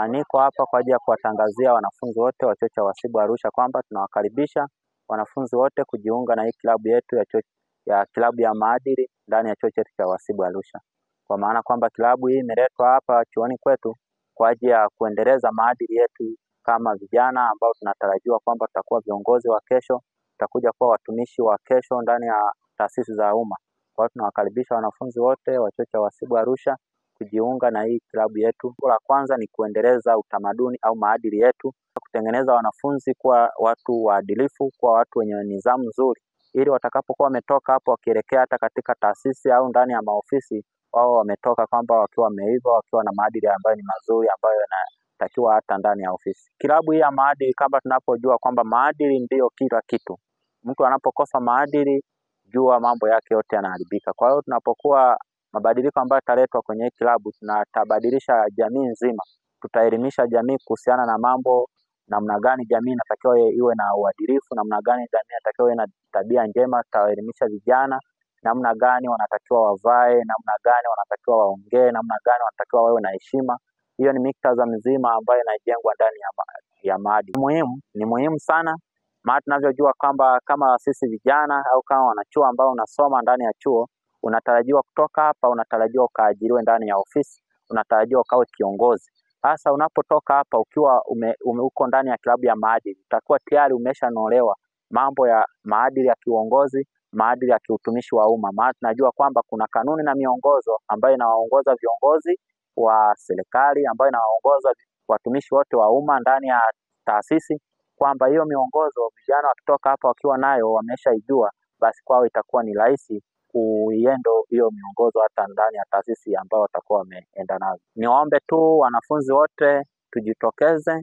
Niko hapa kwa ajili ya kuwatangazia wanafunzi wote wa chuo cha uhasibu Arusha kwamba tunawakaribisha wanafunzi wote kujiunga na hii klabu yetu ya klabu ya maadili ndani ya chuo chetu cha uhasibu Arusha. Kwa maana kwamba klabu hii imeletwa hapa chuoni kwetu kwa ajili ya kuendeleza maadili yetu kama vijana ambao tunatarajiwa kwamba tutakuwa viongozi wa kesho, tutakuja kuwa watumishi wa kesho ndani ya taasisi za umma. Kwa hiyo tunawakaribisha wanafunzi wote wa chuo cha uhasibu Arusha kujiunga na hii klabu yetu. La kwanza ni kuendeleza utamaduni au maadili yetu, kutengeneza wanafunzi kuwa watu waadilifu, kuwa watu wenye nidhamu nzuri, ili watakapokuwa wametoka hapo wakielekea hata katika taasisi au ndani ya maofisi, wao wametoka kwamba wakiwa wameiva, wakiwa na maadili ambayo ni mazuri ambayo yanatakiwa hata ndani ya ofisi. Klabu hii ya maadili, kama tunapojua kwamba maadili ndiyo kila kitu. Mtu anapokosa maadili, jua mambo yake yote yanaharibika. Kwa hiyo tunapokuwa mabadiliko ambayo yataletwa kwenye hii klabu, tutabadilisha jamii nzima. Tutaelimisha jamii kuhusiana na mambo, namna gani jamii inatakiwa iwe na uadilifu, namna gani jamii inatakiwa iwe na tabia njema. Tutaelimisha vijana namna gani wanatakiwa wavae, namna gani wanatakiwa waongee, namna gani wanatakiwa wawe na heshima. Hiyo ni miktadha mizima ambayo inajengwa ndani ya maadili. Ni muhimu sana, maana tunavyojua kwamba kama sisi vijana au kama wanachuo ambao unasoma ndani ya chuo, unatarajiwa kutoka hapa, unatarajiwa ukaajiriwe ndani ya ofisi, unatarajiwa ukawe kiongozi. Sasa unapotoka hapa ukiwa uko ndani ya klabu ya maadili, utakuwa tayari umeshanolewa mambo ya maadili ya kiongozi, maadili ya kiutumishi wa umma. Maana tunajua kwamba kuna kanuni na miongozo ambayo inawaongoza viongozi wa serikali, ambayo inawaongoza watumishi wote wa umma ndani ya taasisi, kwamba hiyo miongozo vijana wakitoka hapa wakiwa nayo wameshaijua, basi kwao itakuwa ni rahisi kuiendo hiyo miongozo hata ndani ya taasisi ambayo watakuwa wameenda nazo. Niwaombe tu wanafunzi wote tujitokeze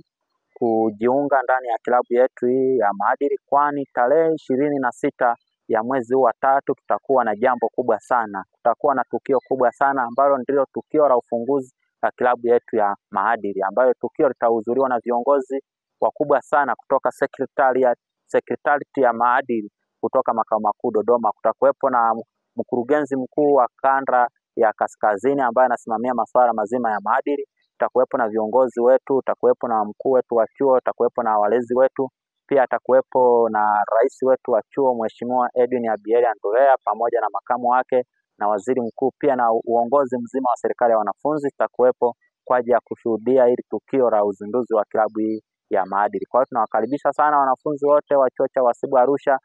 kujiunga ndani ya klabu yetu hii ya maadili, kwani tarehe 26 ya mwezi huu wa 3 tutakuwa na jambo kubwa sana. Tutakuwa na tukio kubwa sana ambalo ndilo tukio la ufunguzi la klabu yetu ya maadili, ambayo tukio litahudhuriwa na viongozi wakubwa sana kutoka secretariat ya maadili kutoka makao makuu Dodoma. Kutakuwepo na mkurugenzi mkuu wa kanda ya kaskazini ambaye anasimamia masuala mazima ya maadili. Tutakuwepo na viongozi wetu, tutakuwepo na mkuu wetu wa chuo, tutakuwepo na walezi wetu, pia atakuwepo na rais wetu wa chuo Mheshimiwa Edwin Abieri Andrea pamoja na makamu wake na waziri mkuu, pia na uongozi mzima wa serikali ya wanafunzi tutakuwepo kwa ajili ya kushuhudia hili tukio la uzinduzi wa klabu hii ya maadili. Kwa hiyo tunawakaribisha sana wanafunzi wote wa chuo cha uhasibu Arusha.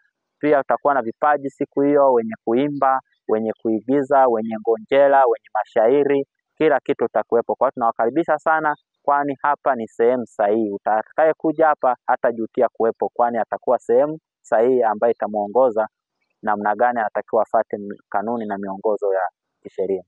Pia tutakuwa na vipaji siku hiyo, wenye kuimba, wenye kuigiza, wenye ngonjera, wenye mashairi, kila kitu utakuwepo. Kwa hiyo tunawakaribisha sana, kwani hapa ni sehemu sahihi. Utakaye kuja hapa hatajutia kuwepo, kwani atakuwa sehemu sahihi ambayo itamuongoza namna gani anatakiwa afuate kanuni na miongozo ya kisheria.